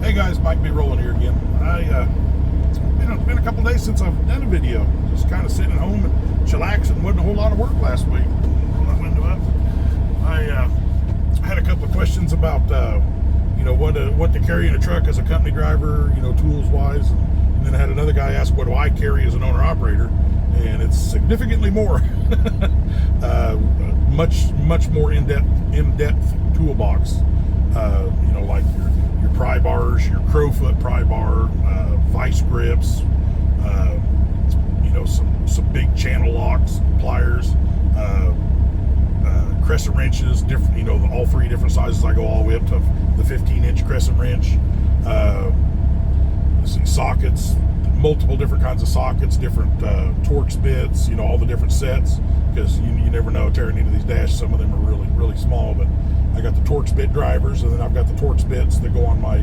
Hey guys, Mike B. Rolling here again. It's been a couple days since I've done a video. Just kind of sitting at home and chillaxing. Wasn't a whole lot of work last week. Pull that window up. I had a couple of questions about what to carry in a truck as a company driver, tools wise, and then I had another guy ask what do I carry as an owner operator, and it's significantly more, much more in-depth toolbox. Like your pry bars, your Crowfoot pry bar, vice grips, some big channel locks, pliers, crescent wrenches, different, all three different sizes. I go all the way up to the 15-inch crescent wrench. Sockets, multiple different kinds of sockets, different Torx bits, all the different sets, because you never know tearing into these dashes. Some of them are really, really small, but I got the Torx bit drivers, and then I've got the Torx bits that go on my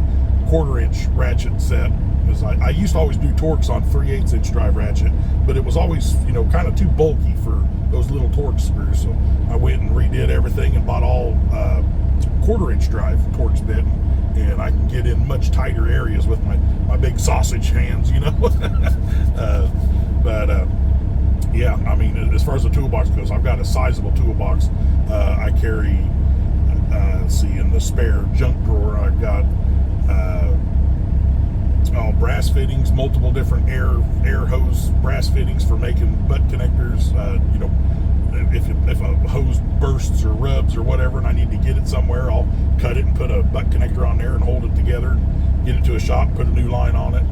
1/4-inch ratchet set, because I used to always do Torx on 3/8-inch drive ratchet, but it was always, kind of too bulky for those little Torx screws, so I went and redid everything and bought all 1/4-inch drive Torx bit, and I can get in much tighter areas with my big sausage hands, yeah, I mean, as far as the toolbox goes, I've got a sizable toolbox. I carry, in the spare junk drawer, I've got brass fittings, multiple different air hose brass fittings for making butt connectors. If a hose bursts or rubs or whatever and I need to get it somewhere, I'll cut it and put a butt connector on there and hold it together, get it to a shop, put a new line on it.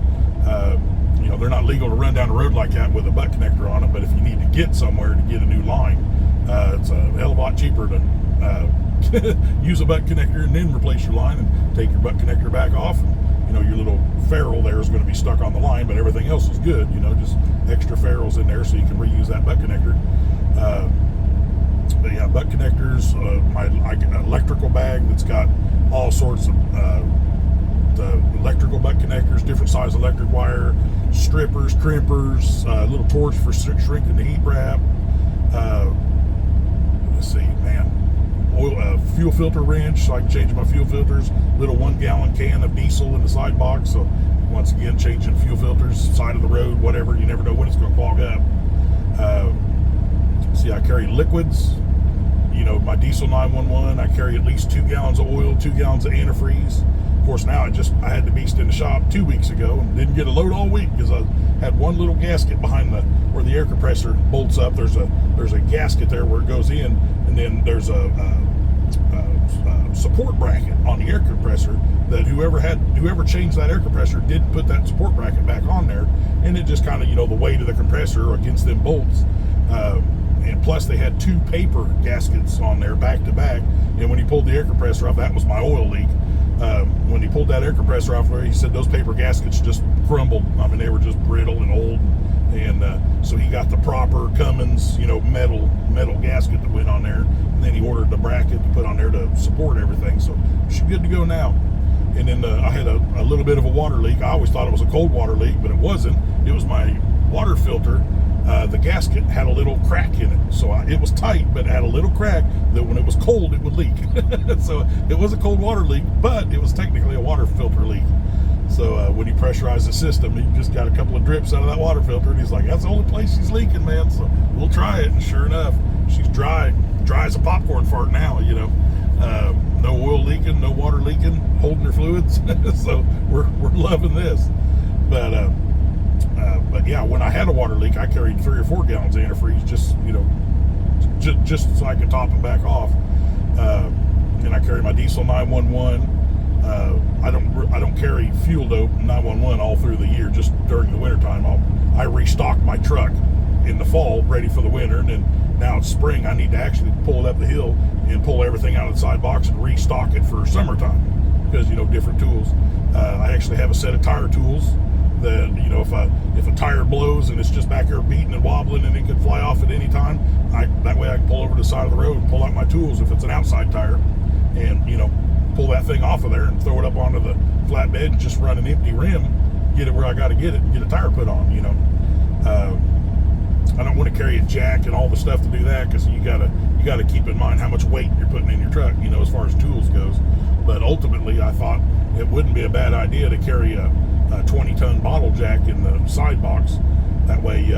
They're not legal to run down the road like that with a butt connector on it, but if you need to get somewhere to get a new line, it's a hell of a lot cheaper to use a butt connector and then replace your line and take your butt connector back off. Your little ferrule there is going to be stuck on the line, but everything else is good. Just extra ferrules in there so you can reuse that butt connector. But yeah, butt connectors, my electrical bag that's got all sorts of the electrical butt connectors, different size electric wire, strippers, crimpers, little torch for shrinking the heat wrap. Let's see, man. Fuel filter wrench, so I can change my fuel filters. Little 1-gallon can of diesel in the side box. So once again, changing fuel filters, side of the road, whatever. You never know when it's going to clog up. I carry liquids. My diesel 911. I carry at least 2 gallons of oil, 2 gallons of antifreeze. Of course, now I had the beast in the shop 2 weeks ago and didn't get a load all week because I had one little gasket behind where the air compressor bolts up. There's a gasket there where it goes in, and then there's a support bracket on the air compressor that whoever changed that air compressor didn't put that support bracket back on there, and it just kind of the weight of the compressor against them bolts. And plus they had 2 paper gaskets on there back to back, and when he pulled the air compressor off, that was my oil leak. When he pulled that air compressor off, he said those paper gaskets just crumbled. I mean, they were just brittle and old, and so he got the proper Cummins, metal gasket that went on there, and then he ordered the bracket to put on there to support everything. So she's good to go now. And then I had a little bit of a water leak. I always thought it was a cold water leak, but it wasn't. It was my water filter. The gasket had a little crack in it, so it was tight, but it had a little crack that when it was cold, it would leak. So it was a cold water leak, but it was technically a water filter leak. So when he pressurized the system, he just got a couple of drips out of that water filter, and he's like, "That's the only place she's leaking, man." So we'll try it, and sure enough, she's dry as a popcorn fart now. No oil leaking, no water leaking, holding her fluids. So we're loving this, but yeah, when I had a water leak, I carried 3 or 4 gallons of antifreeze just so I could top it back off. And I carry my diesel 911. I don't carry fuel dope 911 all through the year. Just during the wintertime, I restock my truck in the fall, ready for the winter, and then now it's spring. I need to actually pull it up the hill and pull everything out of the side box and restock it for summertime because different tools. I actually have a set of tire tools that if a tire blows and it's just back there beating and wobbling and it could fly off at any time, that way I can pull over to the side of the road and pull out my tools if it's an outside tire, and pull that thing off of there and throw it up onto the flatbed and just run an empty rim, get it where I got to get it, and get a tire put on. I don't want to carry a jack and all the stuff to do that, because you gotta keep in mind how much weight you're putting in your truck, as far as tools goes. But ultimately, I thought, it wouldn't be a bad idea to carry a 20-ton bottle jack in the side box. That way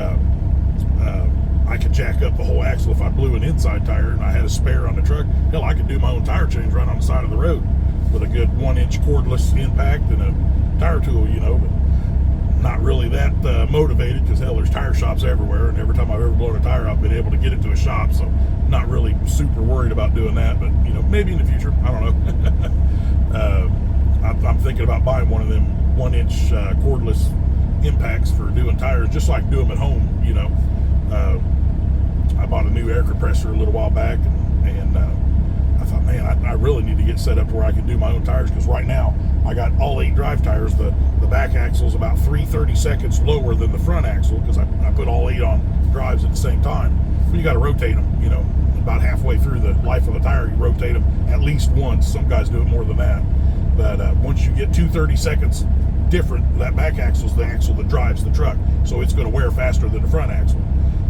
I could jack up the whole axle if I blew an inside tire and I had a spare on the truck. Hell, I could do my own tire change right on the side of the road with a good 1-inch cordless impact and a tire tool, but not really that motivated, because hell, there's tire shops everywhere, and every time I've ever blown a tire, I've been able to get it to a shop, so not really super worried about doing that, but maybe in the future, I don't know. I'm thinking about buying one of them 1-inch cordless impacts for doing tires, just like do them at home. I bought a new air compressor a little while back, and I thought, man, I really need to get set up to where I can do my own tires, because right now I got all 8 drive tires. The back axle is about 3/32 lower than the front axle, because I put all 8 on drives at the same time. But you got to rotate them, about halfway through the life of the tire, you rotate them at least once. Some guys do it more than that. But once you get 2/32 different, that back axle is the axle that drives the truck, so it's going to wear faster than the front axle.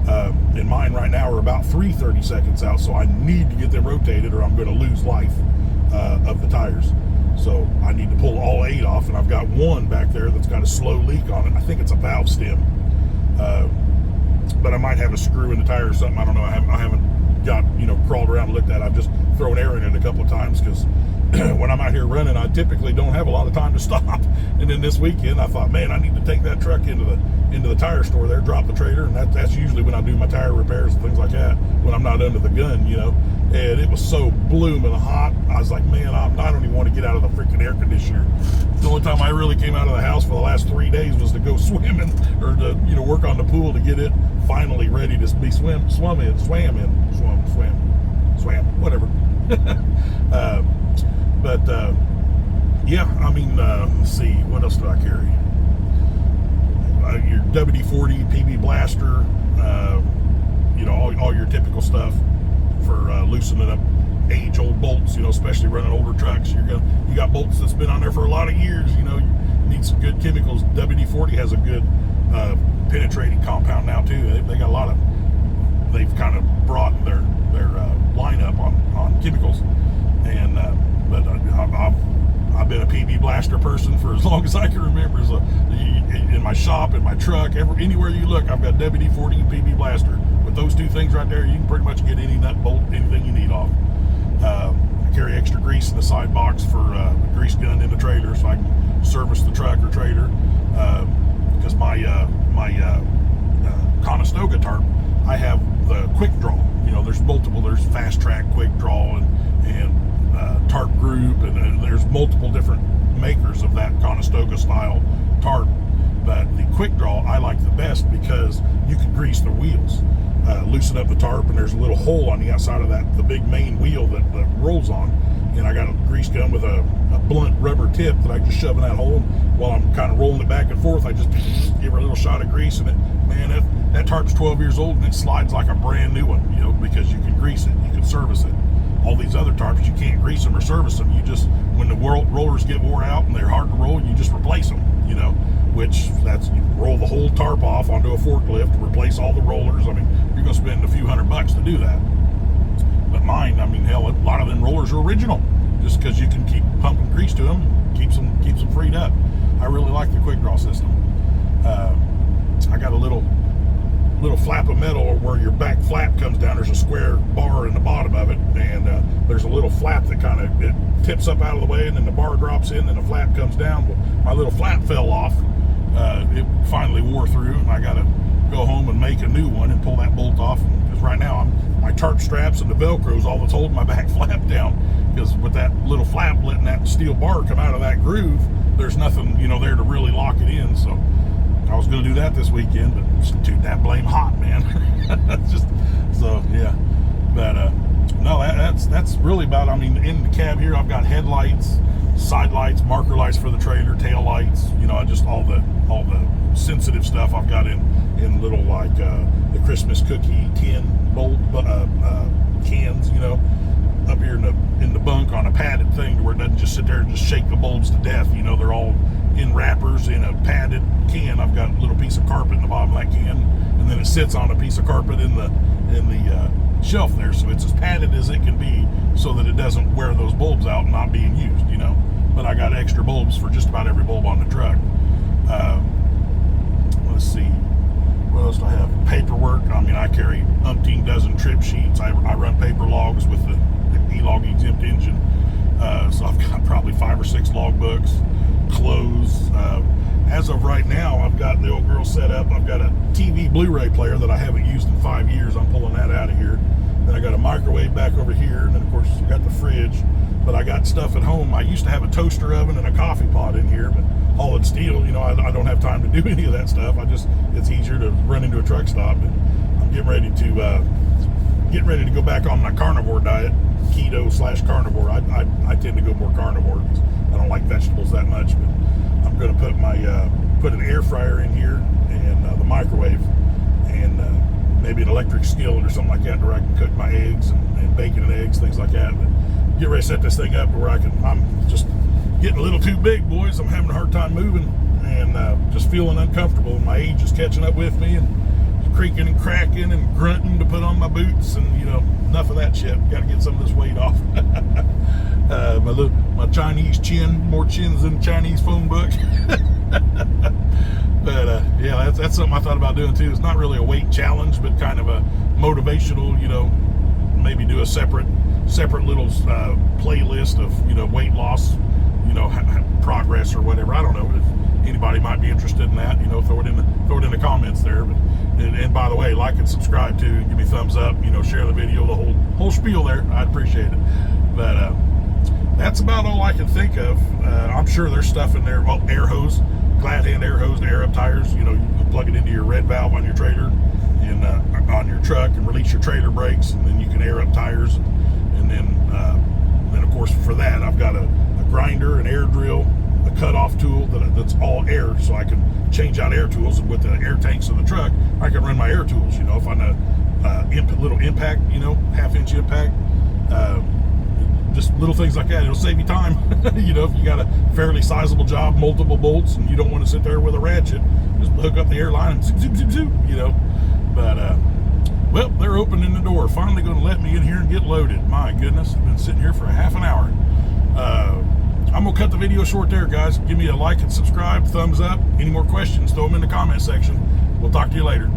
And mine right now are about 3/32 out, so I need to get them rotated or I'm going to lose life of the tires. So I need to pull all 8 off, and I've got one back there that's got a slow leak on it. I think it's a valve stem, but I might have a screw in the tire or something. I don't know. I haven't got crawled around and looked at it. I've just thrown air in it a couple of times, because when I'm out here running, I typically don't have a lot of time to stop. And then this weekend, I thought, man, I need to take that truck into the tire store there, drop the trailer, and that's usually when I do my tire repairs and things like that, when I'm not under the gun, And it was so blooming hot. I was like, man, I don't even want to get out of the freaking air conditioner. The only time I really came out of the house for the last 3 days was to go swimming, or to work on the pool to get it finally ready to be swam, whatever. Yeah, I mean, let's see, what else do I carry? Your WD-40 PB Blaster, all your typical stuff for loosening up age-old bolts, especially running older trucks. You got bolts that's been on there for a lot of years, you need some good chemicals. WD-40 has a good penetrating compound now too. They got a lot of, they've kind of broadened their lineup on chemicals, and but I've been a PB Blaster person for as long as I can remember. So in my shop, in my truck, anywhere you look, I've got WD-40 and PB Blaster. With those 2 things right there, you can pretty much get any nut, bolt, anything you need off. I carry extra grease in the side box for the grease gun in the trailer, so I can service the truck or trailer. Because my Conestoga tarp, I have the quick draw. There's multiple. There's fast track, quick draw, and tarp group, and there's multiple different makers of that Conestoga style tarp. But the quick draw I like the best, because you can grease the wheels, loosen up the tarp, and there's a little hole on the outside of the big main wheel that rolls on, and I got a grease gun with a blunt rubber tip that I just shove in that hole. While I'm kind of rolling it back and forth, I just give her a little shot of grease, and that tarp's 12 years old and it slides like a brand new one, because you can grease it, you can service it. All these other tarps, you can't grease them or service them. You just, when the rollers get wore out and they're hard to roll, you just replace them, which you roll the whole tarp off onto a forklift, replace all the rollers. I mean, you're going to spend a few $100 to do that. But mine, I mean, hell, a lot of them rollers are original, just because you can keep pumping grease to them, keeps them freed up. I really like the quick draw system. I got a little flap of metal where your back flap comes down. There's a square bar in the bottom of it, and there's a little flap that it tips up out of the way, and then the bar drops in, and the flap comes down. Well, my little flap fell off. It finally wore through, and I got to go home and make a new one and pull that bolt off. Because right now my tarp straps and the Velcro is all that's holding my back flap down. Because with that little flap letting that steel bar come out of that groove, there's nothing there to really lock it in. So I was going to do that this weekend, but dude, that blame hot, man. Just so yeah. But no, that's really about. I mean, in the cab here, I've got headlights, side lights, marker lights for the trailer, tail lights. Just all the sensitive stuff I've got in little like the Christmas cookie tin bolt cans. Up here in the bunk on a padded thing, where it doesn't just sit there and just shake the bulbs to death. They're all in wrappers in a padded can. I've got a little piece of carpet in the bottom of that can, and then it sits on a piece of carpet in the shelf there, so it's as padded as it can be, so that it doesn't wear those bulbs out and not being used. but I got extra bulbs for just about every bulb on the truck. Let's see, what else do I have? Paperwork. I mean, I carry umpteen dozen trip sheets. I run paper logs with the E-log exempt engine. So I've got probably 5 or 6 log books, clothes. As of right now, I've got the old girl set up. I've got a TV Blu-ray player that I haven't used in 5 years. I'm pulling that out of here. Then I got a microwave back over here, and then of course I got the fridge. But I got stuff at home. I used to have a toaster oven and a coffee pot in here, but all in steel. You know, I don't have time to do any of that stuff. It's easier to run into a truck stop. But I'm getting ready to go back on my carnivore diet, keto/carnivore. I tend to go more carnivore because I don't like vegetables that much. But I'm going to put an air fryer in here and the microwave and maybe an electric skillet or something like that where I can cook my eggs and bacon and eggs, things like that. But get ready to set this thing up where I'm just getting a little too big, boys. I'm having a hard time moving and just feeling uncomfortable. And my age is catching up with me and creaking and cracking and grunting to put on my boots, and you know, enough of that shit. Got to get some of this weight off. My Chinese chin, more chins than Chinese phone book. But yeah, that's something I thought about doing too. It's not really a weight challenge, but kind of a motivational, you know, maybe do a separate little playlist of, you know, weight loss, you know, progress or whatever. I don't know if anybody might be interested in that. You know, throw it in the comments there. But and by the way, like and subscribe too. Give me a thumbs up. You know, share the video, the whole spiel there. I'd appreciate it. But that's about all I can think of. I'm sure there's stuff in there. Well, air hose, glad hand air hose to air up tires. You know, you can plug it into your red valve on your trailer and on your truck and release your trailer brakes, and then you can air up tires. And then of course for that I've got a grinder, an air drill, a cutoff tool that's all air, so I can change out air tools. And with the air tanks in the truck, I can run my air tools. You know, if I know little impact, you know, 1/2-inch impact, just little things like that. It'll save you time. You know, if you got a fairly sizable job, multiple bolts, and you don't want to sit there with a ratchet, just hook up the air line and zoom, zoom, zoom, zoom, you know. But well, they're opening the door. Finally going to let me in here and get loaded. My goodness, I've been sitting here for a half an hour. I'm going to cut the video short there, guys. Give me a like and subscribe, thumbs up. Any more questions, throw them in the comment section. We'll talk to you later.